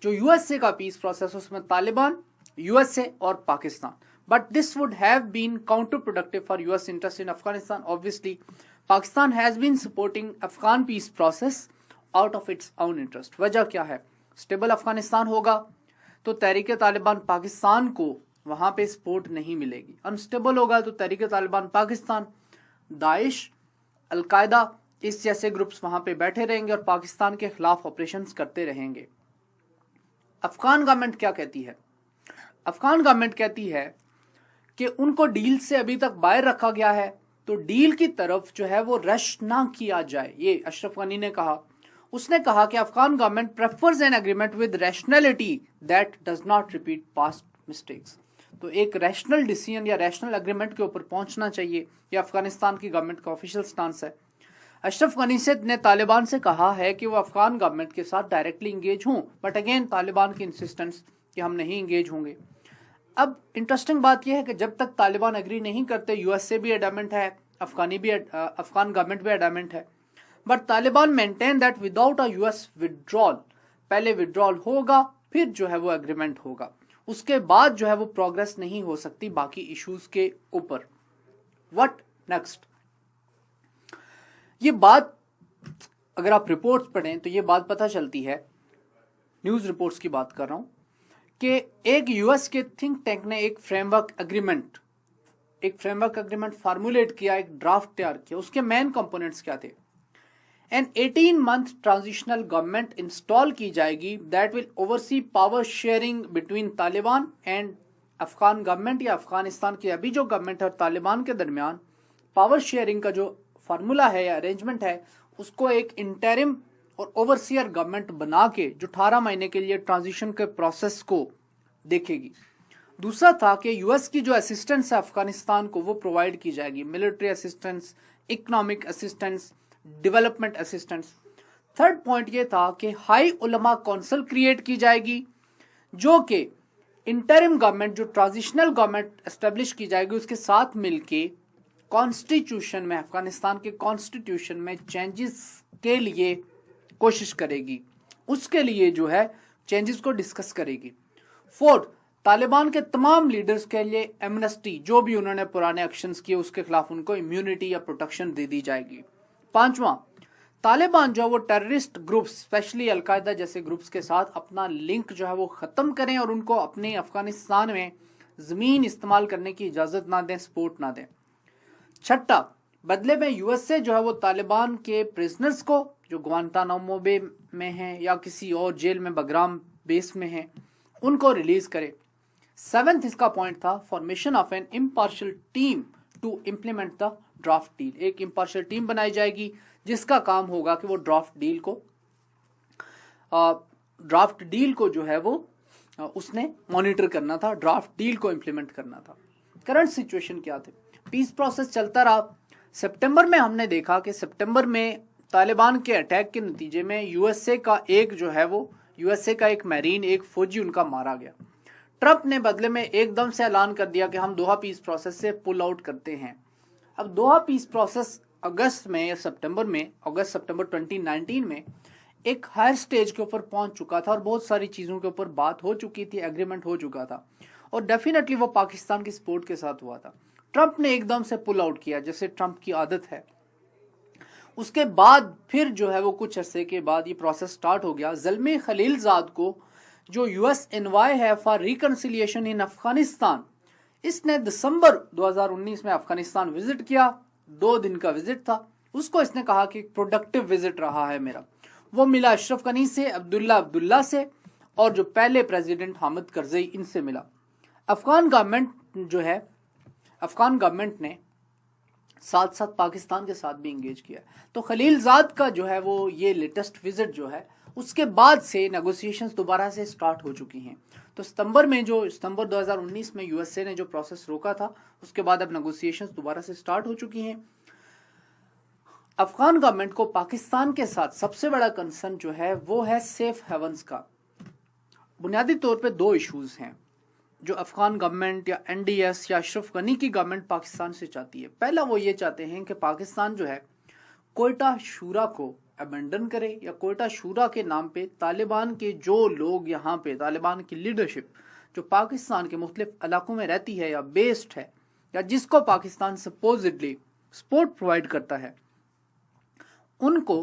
जो यूएसए का पीस प्रोसेस उसमें तालिबान, यूएसए और Pakistan, but this would have been counter productive for US interest in Afghanistan. Obviously Pakistan has been supporting Afghan peace process out of its own interest. वजह क्या है? स्टेबल अफगानिस्तान होगा तो तहरीक तालिबान पाकिस्तान को वहां पे सपोर्ट नहीं मिलेगी, अनस्टेबल होगा तो तहरीक तालिबान पाकिस्तान, दाइश, अलकायदा इस जैसे ग्रुप्स वहां पे बैठे रहेंगे और पाकिस्तान के खिलाफ ऑपरेशंस करते रहेंगे। अफगान गवर्नमेंट क्या कहती है? अफगान गवर्नमेंट कहती है कि उनको डील से अभी तक बाहर रखा गया है, तो डील की तरफ जो है वो रश ना किया जाए। ये अशरफ गनी ने कहा। उसने कहा कि Afghan government prefers an agreement with rationality that does not repeat past mistakes. तो एक रैशनल डिसीजन या रैशनल एग्रीमेंट के ऊपर पहुंचना चाहिए, ये अफगानिस्तान की गवर्नमेंट का ऑफिशियल स्टांस है। अशरफ गनी ने तालिबान से कहा है कि वो अफगान गवर्नमेंट के साथ डायरेक्टली इंगेज हों, बट अगेन तालिबान की इंसिस्टेंस कि हम नहीं इंगेज होंगे। अब इंटरेस्टिंग बात यह है कि जब तक तालिबान एग्री नहीं करते, यूएसए भी एडामेंट है, अफगान गवर्नमेंट भी एडामेंट है, but Taliban maintain that without a US withdrawal, पहले विड्रॉल होगा फिर जो है वो एग्रीमेंट होगा, उसके बाद जो है वो प्रोग्रेस नहीं हो सकती बाकी इश्यूज के ऊपर। What next? ये बात अगर आप रिपोर्ट्स पढ़ें तो ये बात पता चलती है, न्यूज रिपोर्ट्स की बात कर रहा हूं, कि एक यूएस के थिंक टैंक ने एक फ्रेमवर्क एग्रीमेंट फार्मुलेट किया, एक ड्राफ्ट तैयार किया। उसके मेन कंपोनेंट्स क्या थे? An 18 month transitional government install की जाएगी that will oversee power sharing between Taliban and Afghan government, या अफगानिस्तान की अभी जो गवर्नमेंट है और तालिबान के दरमियान पावर शेयरिंग का जो फार्मूला है या अरेंजमेंट है, उसको एक इंटरिम और ओवरसियर गवर्नमेंट बना के जो 18 महीने के लिए ट्रांजिशन के प्रोसेस को देखेगी। दूसरा था कि यूएस की जो असिस्टेंस है अफगानिस्तान को वो प्रोवाइड की जाएगी, military assistance, economic assistance, development assistance. Third point ये था कि हाई उलमा काउंसिल क्रिएट की जाएगी, जो कि इंटरिम गवर्नमेंट, जो ट्रांजिशनल गवर्नमेंट एस्टेब्लिश की जाएगी, उसके साथ मिलके कॉन्स्टिट्यूशन में, अफगानिस्तान के कॉन्स्टिट्यूशन में चेंजेस के लिए कोशिश करेगी, उसके लिए जो है चेंजेस को डिस्कस करेगी। फोर्थ, तालिबान के तमाम लीडर्स के लिए एमनेस्टी, जो भी उन्होंने पुराने एक्शंस किए उसके खिलाफ उनको इम्यूनिटी या प्रोटेक्शन दे दी जाएगी। पांचवा, तालिबान जो है वो टेररिस्ट ग्रुप्स, स्पेशली अलकायदा जैसे ग्रुप्स के साथ अपना लिंक जो है वो खत्म करें और उनको अपने अफगानिस्तान में जमीन इस्तेमाल करने की इजाजत ना दें, सपोर्ट ना दें। छठा, बदले में यूएसए जो है वो तालिबान के प्रिजनर्स को जो ग्वांटानामो बे में हैं या किसी और जेल में बगराम बेस में हैं, उनको रिलीज करे। सेवेंथ इसका पॉइंट था formation of an impartial team to implement the draft deal. एक इम्पार्शियल टीम बनाई जाएगी जिसका काम होगा कि वो ड्राफ्ट डील को जो है वो उसने मॉनिटर करना था, ड्राफ्ट डील को इम्प्लीमेंट करना था। करंट सिचुएशन क्या थे? पीस प्रोसेस चलता रहा। सितंबर में हमने देखा कि सितंबर में तालिबान के अटैक के नतीजे में यूएसए का एक मैरीन, एक फौजी उनका मारा गया। ट्रंप ने बदले में एकदम से ऐलान कर दिया कि हम दोहा पीस प्रोसेस से पुल आउट करते हैं। अब दोहा पीस प्रोसेस अगस्त सितंबर 2019 में एक हायर स्टेज के ऊपर पहुंच चुका था और बहुत सारी चीजों के ऊपर बात हो चुकी थी, एग्रीमेंट हो चुका था और डेफिनेटली वो पाकिस्तान की सपोर्ट के साथ हुआ था। ट्रंप ने एकदम से पुल आउट किया, जैसे ट्रंप की आदत है। उसके बाद फिर जो है वो कुछ अरसे के बाद ये प्रोसेस स्टार्ट हो गया। ज़ल्मे खलीलजाद को जो यूएस एनवाई है फॉर रिकन्सिलिएशन इन अफगानिस्तान, इसने दिसंबर 2019 में अफगानिस्तान विजिट किया। 2 दिन का विजिट था। उसको इसने कहा कि प्रोडक्टिव विजिट रहा है मेरा। वो मिला अशरफ गनी से, अब्दुल्ला से और जो पहले प्रेसिडेंट हामिद करजई, इनसे मिला। अफगान गवर्नमेंट ने साथ साथ पाकिस्तान के साथ भी इंगेज किया। तो खलीलजाद का जो है वो ये लेटेस्ट विजिट जो है, उसके बाद से नेगोशिएशंस दोबारा से स्टार्ट हो चुकी हैं। तो सितंबर 2019 में यूएसए ने जो प्रोसेस रोका था, उसके बाद अब नेगोशिएशंस दोबारा से स्टार्ट हो चुकी हैं। अफगान गवर्नमेंट को पाकिस्तान के साथ सबसे बड़ा कंसर्न जो है वो है सेफ हेवन्स का। बुनियादी तौर पे दो इश्यूज हैं जो अफगान गवर्नमेंट या एनडीएस या अशरफ गनी की गवर्नमेंट पाकिस्तान से चाहती है। पहला वो ये चाहते हैं कि पाकिस्तान जो है कोयटा शूरा को अबेंडन करे या कोयटा शूरा के नाम पे तालिबान के जो लोग यहाँ पे तालिबान की लीडरशिप जो पाकिस्तान के मुख्तलिफ इलाकों में रहती है या बेस्ड है या जिसको पाकिस्तान सपोजिटली सपोर्ट प्रोवाइड करता है, उनको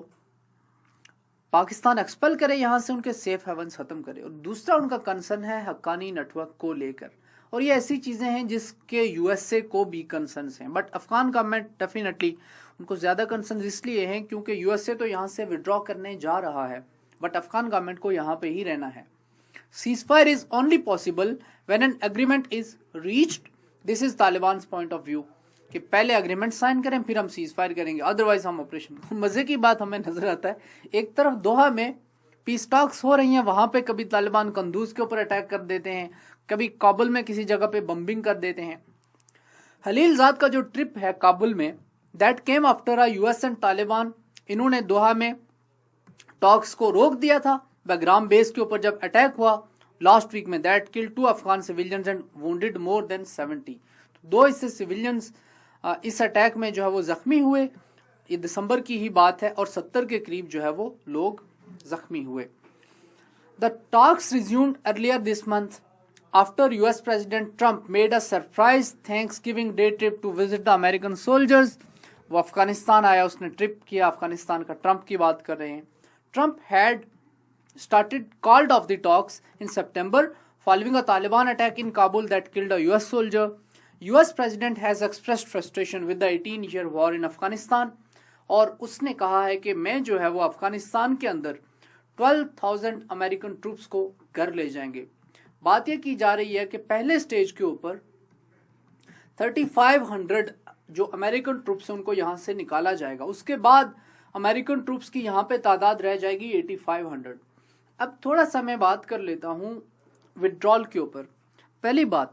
पाकिस्तान एक्सपेल करे यहाँ से, उनके सेफ हेवन्स खत्म करे। और दूसरा उनका कंसर्न है हक्कानी नेटवर्क को लेकर, और ये ऐसी चीजें हैं जिसके यूएसए को भी कंसर्न हैं, बट अफगान गवर्नमेंट डेफिनेटली उनको ज्यादा कंसर्न इसलिए हैं क्योंकि यूएसए तो यहाँ से विड्रॉ करने जा रहा है, बट अफगान गवर्नमेंट को यहाँ पे ही रहना है। Ceasefire is only possible when an agreement is reached, this is Taliban point of view कि पहले एग्रीमेंट साइन करें फिर हम सीज फायर करेंगे, अदरवाइज हम ऑपरेशन। मजे की बात हमें नजर आता है, एक तरफ दोहा में पीस टॉक्स हो रही हैं, वहां पे कभी तालिबान कंदूज के ऊपर अटैक कर देते हैं, कभी काबुल में किसी जगह पे बम्बिंग कर देते हैं। खलील जाद का जो ट्रिप है काबुल में, that came after a US and Taliban, इन्होंने दोहा में टॉक्स को रोक दिया था बग्राम बेस के ऊपर जब अटैक हुआ लास्ट वीक में, that killed 2 Afghan civilians and wounded more than 70। दो इससे सिविलियंस इस अटैक में जो है वो जख्मी हुए, ये दिसंबर की ही बात है, और 70 के करीब जो है वो लोग जख्मी हुए। The talks resumed earlier this month after US president Trump made a surprise Thanksgiving day trip to visit the American soldiers. वो अफगानिस्तान आया, उसने ट्रिप किया अफगानिस्तान का, ट्रंप की बात कर रहे हैं। Trump had started called off the talks in September following a Taliban attack in Kabul that killed a US soldier. US president has expressed frustration with the 18-year war in Afghanistan, और उसने कहा है कि मैं जो है वो अफगानिस्तान के अंदर 12,000 अमेरिकन ट्रूप्स को घर ले जाएंगे। बात यह की जा रही है कि पहले स्टेज के ऊपर 3,500 जो अमेरिकन ट्रूप्स हैं उनको यहां से निकाला जाएगा, उसके बाद अमेरिकन ट्रूप्स की यहां पे तादाद रह जाएगी 8,500। अब थोड़ा सा मैं बात कर लेता हूं विड्रॉल के ऊपर। पहली बात,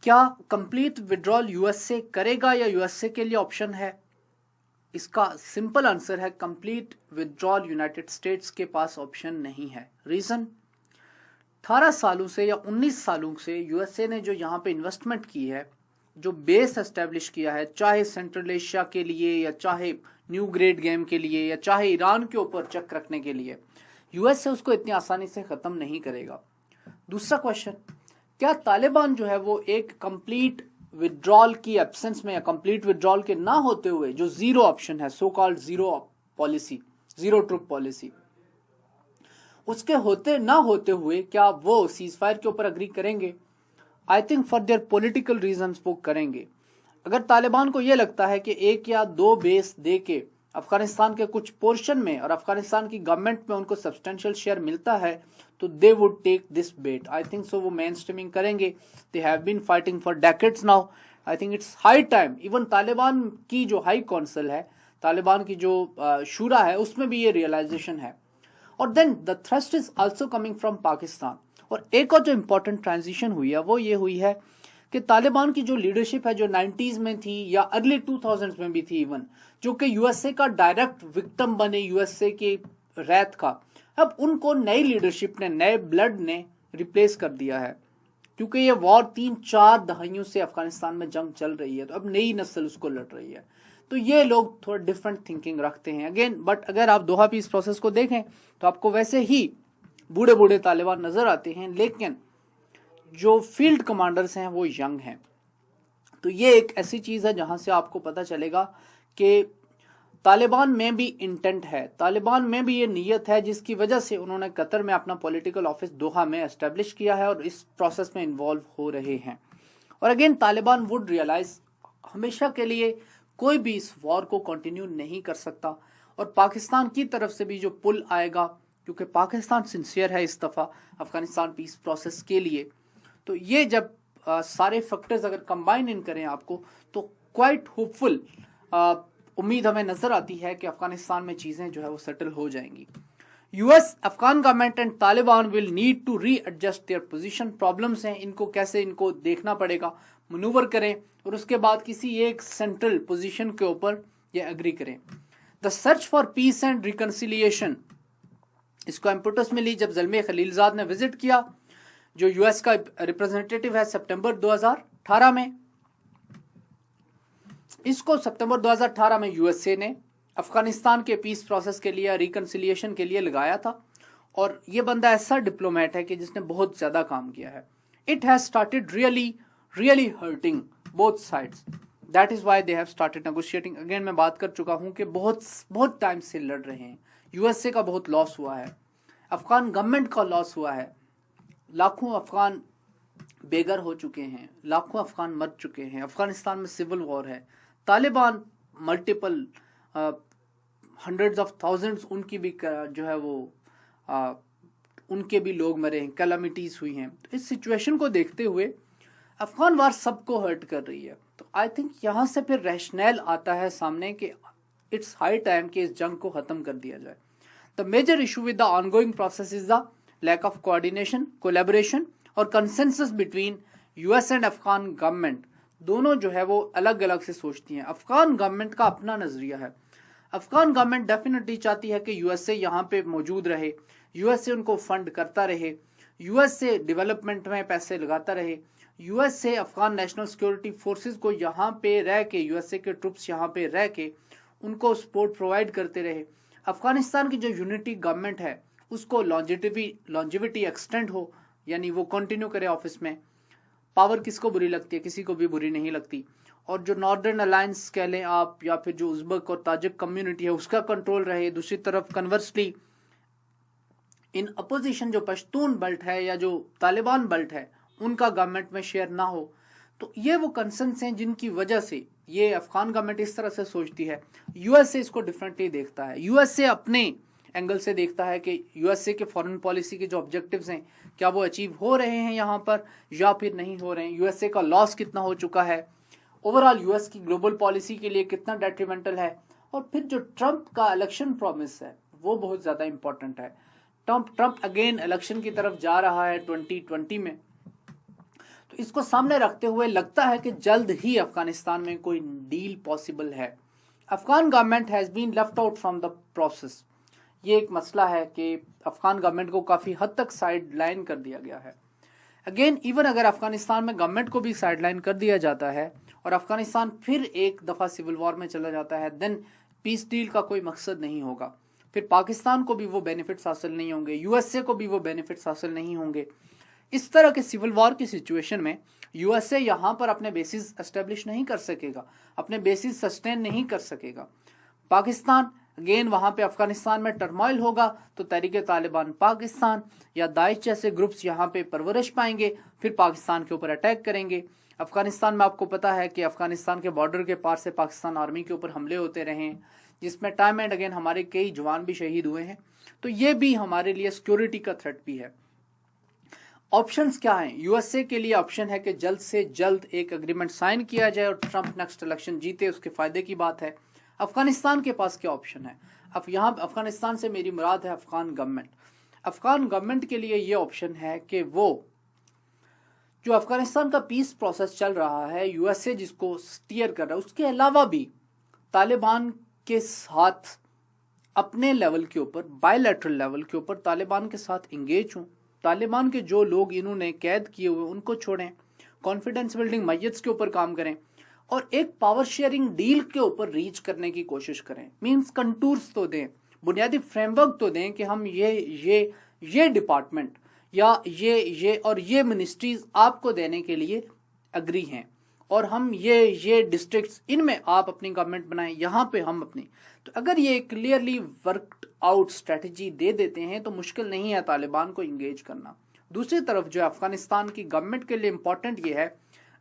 क्या कंप्लीट विड्रॉल यूएसए करेगा या यूएसए के लिए ऑप्शन है? इसका सिंपल आंसर है कंप्लीट विड्रॉल यूनाइटेड स्टेट्स के पास ऑप्शन नहीं है। रीजन, 18 सालों से या 19 सालों से यूएसए ने जो यहाँ पे इन्वेस्टमेंट की है, जो बेस एस्टेब्लिश किया है, चाहे सेंट्रल एशिया के लिए या चाहे न्यू ग्रेड गेम के लिए या चाहे ईरान के ऊपर चेक रखने के लिए, यूएसए उसको इतनी आसानी से खत्म नहीं करेगा। दूसरा क्वेश्चन, क्या तालिबान जो है वो एक कंप्लीट विड्रॉल की एब्सेंस में या कंप्लीट विड्रॉल के ना होते हुए जो जीरो ऑप्शन है, so called zero policy, zero troop policy, उसके होते ना होते हुए क्या वो सीज फायर के ऊपर अग्री करेंगे? I think for their political reasons वो करेंगे। अगर तालिबान को यह लगता है कि 1 या 2 बेस दे के अफगानिस्तान के कुछ पोर्शन में और अफगानिस्तान की गवर्नमेंट में उनको सब्सटेंशियल शेयर मिलता है तो they would take this bet. I think so वो मेन स्ट्रीमिंग करेंगे। They have been fighting for decades now. I think it's high time. Even Taliban की जो हाई काउंसिल है, तालिबान की जो शूरा है, उसमें भी ये रियलाइजेशन है। और then the thrust is also coming from Pakistan. और एक और जो इंपॉर्टेंट ट्रांजिशन हुई है वो ये हुई है कि तालिबान की जो लीडरशिप है, जो 90s में थी या अर्ली 2000s में भी थी इवन, जो कि यूएसए का डायरेक्ट विक्टिम बने यूएसए के रैत का, अब उनको नई लीडरशिप ने, नए ब्लड ने रिप्लेस कर दिया है। क्योंकि ये वॉर 3-4 दहाइयों से अफगानिस्तान में जंग चल रही है, तो अब नई नस्ल उसको लड़ रही है। तो ये लोग थोड़ा डिफरेंट थिंकिंग रखते हैं अगेन। बट अगर आप दोहा पीस प्रोसेस को देखें तो आपको वैसे ही बूढ़े बूढ़े तालिबान नजर आते हैं, लेकिन जो फील्ड कमांडर्स हैं वो यंग हैं। तो ये एक ऐसी चीज है जहां से आपको पता चलेगा कि तालिबान में भी इंटेंट है, तालिबान में भी ये नीयत है, जिसकी वजह से उन्होंने कतर में अपना पॉलिटिकल ऑफिस दोहा में एस्टेब्लिश किया है और इस प्रोसेस में इन्वॉल्व हो रहे हैं। और अगेन तालिबान वुड रियलाइज हमेशा के लिए कोई भी इस वॉर को कंटिन्यू नहीं कर सकता, और पाकिस्तान की तरफ से भी जो पुल आएगा, क्योंकि पाकिस्तान सिंसियर है इस दफा अफगानिस्तान पीस प्रोसेस के लिए, तो ये जब सारे फैक्टर्स अगर कंबाइन इन करें आपको, तो क्वाइट होपफुल उम्मीद हमें नजर आती है कि अफगानिस्तान में चीजें जो है वो सेटल हो जाएंगी। US, Afghan government and Taliban will need to readjust their position. Problems हैं, इनको कैसे इनको देखना पड़ेगा, मनूवर करें और उसके बाद किसी एक सेंट्रल पोजीशन के ऊपर ये एग्री करें। The search for piece and reconciliation, इसको इम्पुटस मिली जब ज़ल्मे खलीलजाद ने विजिट किया, जो यूएस का रिप्रेजेंटेटिव है, सितंबर 2018 में। इसको सितंबर 2018 में यूएसए ने अफगानिस्तान के पीस प्रोसेस के लिए, रिकन्सिलिएशन के लिए लगाया था। और ये बंदा ऐसा डिप्लोमेट है कि जिसने बहुत ज्यादा काम किया है। It has started really hurting both sides, that is why they have started negotiating. Again मैं बात कर चुका हूं कि बहुत टाइम से लड़ रहे हैं। यूएसए का बहुत लॉस हुआ है, अफगान गवर्नमेंट का लॉस हुआ है, लाखों अफगान बेघर हो चुके हैं, लाखों अफगान मर चुके हैं, अफगानिस्तान में सिविल वॉर है, Taliban multiple hundreds of thousands उनकी भी जो है वो उनके भी लोग मरे हैं, कैलामिटीज हुई हैं। तो इस सिचुएशन को देखते हुए अफगान वार सबको हर्ट कर रही है। तो आई थिंक यहाँ से फिर रैशनल आता है सामने कि इट्स हाई टाइम कि इस जंग को खत्म कर दिया जाए। The major issue with the ongoing process is the lack of coordination, collaboration और consensus between US and Afghan government. दोनों जो है वो अलग अलग से सोचती हैं। अफगान गवर्नमेंट का अपना नजरिया है। अफगान गवर्नमेंट डेफिनेटली चाहती है कि यूएसए यहाँ पे मौजूद रहे, यूएसए उनको फंड करता रहे, यूएसए डेवलपमेंट में पैसे लगाता रहे, USA Afghan national security forces को यहाँ पे रह के, यूएसए के ट्रुप्स यहाँ पे रह के उनको सपोर्ट प्रोवाइड करते रहे। अफगानिस्तान की जो यूनिटी गवर्नमेंट है उसको लॉन्जिविटी एक्सटेंड हो, यानी वो कंटिन्यू करे ऑफिस में। पावर किसको बुरी लगती है? किसी को भी बुरी नहीं लगती। और जो नॉर्दर्न अलायंस कह लें आप, या फिर जो उज़्बेक और ताजिक कम्युनिटी है उसका कंट्रोल रहे। दूसरी तरफ कन्वर्सली इन अपोजिशन जो पश्तून बेल्ट है या जो तालिबान बेल्ट है उनका गवर्नमेंट में शेयर ना हो। तो ये वो कंसर्न्स हैं जिनकी वजह से ये अफगान गवर्नमेंट इस तरह से सोचती है। यूएसए इसको डिफरेंटली देखता है। यूएसए अपने एंगल से देखता है कि यूएसए के फॉरेन पॉलिसी के जो ऑब्जेक्टिव्स हैं क्या वो अचीव हो रहे हैं यहाँ पर या फिर नहीं हो रहे हैं। यूएसए का लॉस कितना हो चुका है, ओवरऑल यूएस की ग्लोबल पॉलिसी के लिए कितना डेट्रीमेंटल है। और फिर जो ट्रंप का इलेक्शन प्रॉमिस है वो बहुत ज्यादा इंपॉर्टेंट है। ट्रंप अगेन इलेक्शन की तरफ जा रहा है 2020 में। तो इसको सामने रखते हुए लगता है कि जल्द ही अफगानिस्तान में कोई डील पॉसिबल है। Afghan government has been left out from the process. ये एक मसला है कि अफगान गवर्नमेंट को काफी हद तक साइड लाइन कर दिया गया है। अगेन इवन अगर अफगानिस्तान में गवर्नमेंट को भी साइड लाइन कर दिया जाता है और अफगानिस्तान फिर एक दफा सिविल वॉर में चला जाता है, देन पीस डील का कोई मकसद नहीं होगा। फिर पाकिस्तान को भी वो बेनिफिट्स हासिल नहीं होंगे, यूएसए को भी वो बेनिफिट्स हासिल नहीं होंगे। इस तरह के सिविल वॉर की सिचुएशन में यूएसए यहाँ पर अपने बेसिस एस्टेब्लिश नहीं कर सकेगा, अपने बेसिस सस्टेन नहीं कर सकेगा। पाकिस्तान अगेन वहां पे अफगानिस्तान में टर्मोइल होगा तो तहरीके तालिबान पाकिस्तान या दाइश जैसे ग्रुप्स यहाँ पे परवरिश पाएंगे, फिर पाकिस्तान के ऊपर अटैक करेंगे। अफगानिस्तान में आपको पता है कि अफगानिस्तान के बॉर्डर के पार से पाकिस्तान आर्मी के ऊपर हमले होते रहे हैं, जिसमें टाइम एंड अगेन हमारे कई जवान भी शहीद हुए हैं। तो ये भी हमारे लिए सिक्योरिटी का थ्रेट भी है। ऑप्शंस क्या हैं? यूएसए के लिए ऑप्शन है कि जल्द से जल्द एक एग्रीमेंट साइन किया जाए और ट्रंप नेक्स्ट इलेक्शन जीते, उसके फायदे की बात है। अफगानिस्तान के पास क्या ऑप्शन है? अब यहाँ अफगानिस्तान से मेरी मुराद है अफगान गवर्नमेंट। अफगान गवर्नमेंट के लिए ये ऑप्शन है कि वो जो अफगानिस्तान का पीस प्रोसेस चल रहा है, यूएसए जिसको स्टीयर कर रहा है, उसके अलावा भी तालिबान के साथ अपने लेवल के ऊपर, बायलैटरल लेवल के ऊपर तालिबान के साथ इंगेज हों। तालिबान के जो लोग इन्होंने कैद किए हुए उनको छोड़ें, कॉन्फिडेंस बिल्डिंग मैय्यत्स के ऊपर काम करें और एक पावर शेयरिंग डील के ऊपर रीच करने की कोशिश करें। मींस कंटूर्स तो दें, बुनियादी फ्रेमवर्क तो दें कि हम ये डिपार्टमेंट या ये और ये मिनिस्ट्रीज आपको देने के लिए अग्री हैं और हम ये डिस्ट्रिक्ट्स, इनमें आप अपनी गवर्नमेंट बनाएं, यहाँ पे हम अपनी। तो अगर ये clearly worked out strategy they देते हैं तो मुश्किल नहीं है तालिबान को इंगेज करना। दूसरी तरफ जो अफगानिस्तान की गवर्नमेंट के लिए इंपॉर्टेंट ये है,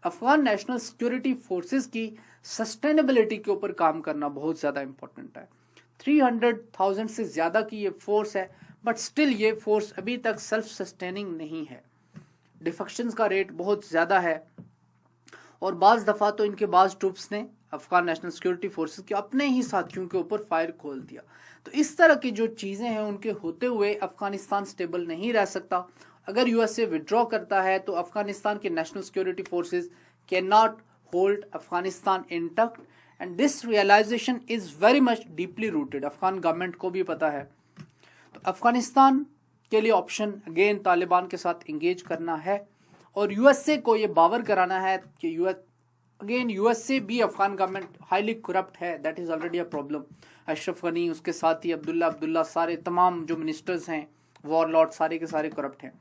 अफगान नेशनल सिक्योरिटी फोर्सेस की सस्टेनेबिलिटी के ऊपर काम करना बहुत ज्यादा इंपॉर्टेंट है। 300,000 से ज्यादा की ये फोर्स है, बट स्टिल ये फोर्स अभी तक सेल्फ सस्टेनिंग नहीं है। डिफेक्शंस का रेट बहुत ज्यादा है और बाज दफा तो इनके बाज ट्रूप्स ने अफगान नेशनल सिक्योरिटी फोर्सेस के अपने ही साथियों के ऊपर फायर खोल दिया। तो इस तरह की जो चीजें हैं उनके होते हुए अफगानिस्तान स्टेबल नहीं रह सकता। अगर यूएसए विड्रॉ करता है तो अफगानिस्तान के national security forces can not hold Afghanistan intact and this realisation is very much deeply rooted, Afghan government को भी पता है। तो अफगानिस्तान के लिए ऑप्शन अगेन तालिबान के साथ इंगेज करना है और यूएसए को ये बावर कराना है कि यूएसए भी अफगान गवर्नमेंट हाईली करप्ट है, that is already a problem. Ashraf Ghani, उसके साथ ही अब्दुल्ला सारे तमाम जो मिनिस्टर्स हैं, वॉरलॉर्ड, सारे के सारे करप्ट हैं।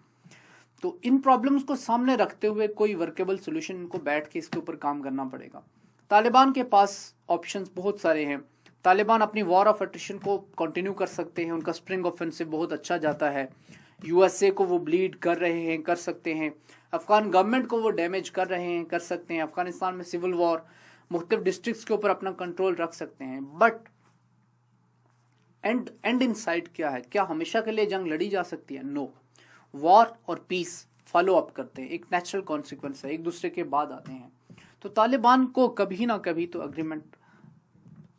तो इन प्रॉब्लम्स को सामने रखते हुए कोई वर्केबल सोल्यूशन इनको बैठ के इसके ऊपर काम करना पड़ेगा। तालिबान के पास ऑप्शंस बहुत सारे हैं। तालिबान अपनी वॉर ऑफ अट्रिशन को कंटिन्यू कर सकते हैं, उनका स्प्रिंग ऑफेंसिव बहुत अच्छा जाता है। यूएसए को वो ब्लीड कर रहे हैं, कर सकते हैं। अफगान गवर्नमेंट को वो डैमेज कर रहे हैं, कर सकते हैं। अफगानिस्तान में सिविल वॉर, मुख्तलिफ डिस्ट्रिक्ट्स के ऊपर अपना कंट्रोल रख सकते हैं। बट एंड इन साइट क्या है? क्या हमेशा के लिए जंग लड़ी जा सकती है? नो। वॉर और पीस फॉलो अप करते हैं, एक नेचुरल कॉन्सिक्वेंस है, एक दूसरे के बाद आते हैं। तो तालिबान को कभी ना कभी तो अग्रीमेंट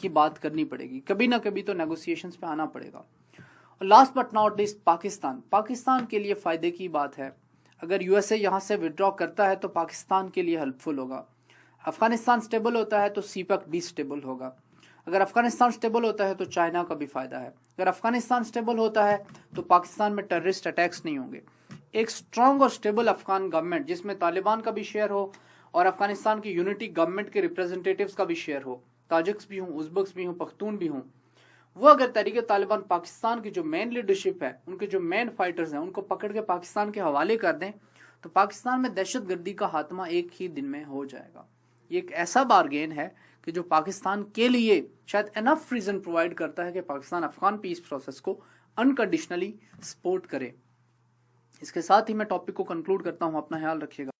की बात करनी पड़ेगी, कभी ना कभी तो नेगोशिएशंस पे आना पड़ेगा। और last but not least Pakistan के लिए फायदे की बात है। अगर यूएसए यहाँ से विड्रॉ करता है तो पाकिस्तान के लिए हेल्पफुल होगा। अफगानिस्तान स्टेबल होता है तो सीपक भी स्टेबल होगा। अगर अफगानिस्तान स्टेबल होता है तो चाइना का भी फायदा है। अगर अफगानिस्तान स्टेबल होता है तो पाकिस्तान में टेररिस्ट अटैक्स नहीं होंगे। एक स्ट्रांग और स्टेबल अफगान गवर्नमेंट जिसमें तालिबान का भी शेयर हो और अफगानिस्तान की यूनिटी गवर्नमेंट के रिप्रेजेंटेटिव्स का भी शेयर हो, ताजिक्स भी हों, उज़्बेक्स भी हों, पख्तून भी हों, वो अगर तहरीक तालिबान पाकिस्तान की जो मेन लीडरशिप है, उनके जो मेन फाइटर्स हैं, उनको पकड़ के पाकिस्तान के हवाले कर दें तो पाकिस्तान में दहशतगर्दी का खात्मा एक ही दिन में हो जाएगा। ये एक ऐसा बारगेन है कि जो पाकिस्तान के लिए शायद एनफ रीजन प्रोवाइड करता है कि पाकिस्तान अफगान पीस प्रोसेस को अनकंडीशनली सपोर्ट करे। इसके साथ ही मैं टॉपिक को कंक्लूड करता हूँ। अपना ख्याल रखिएगा।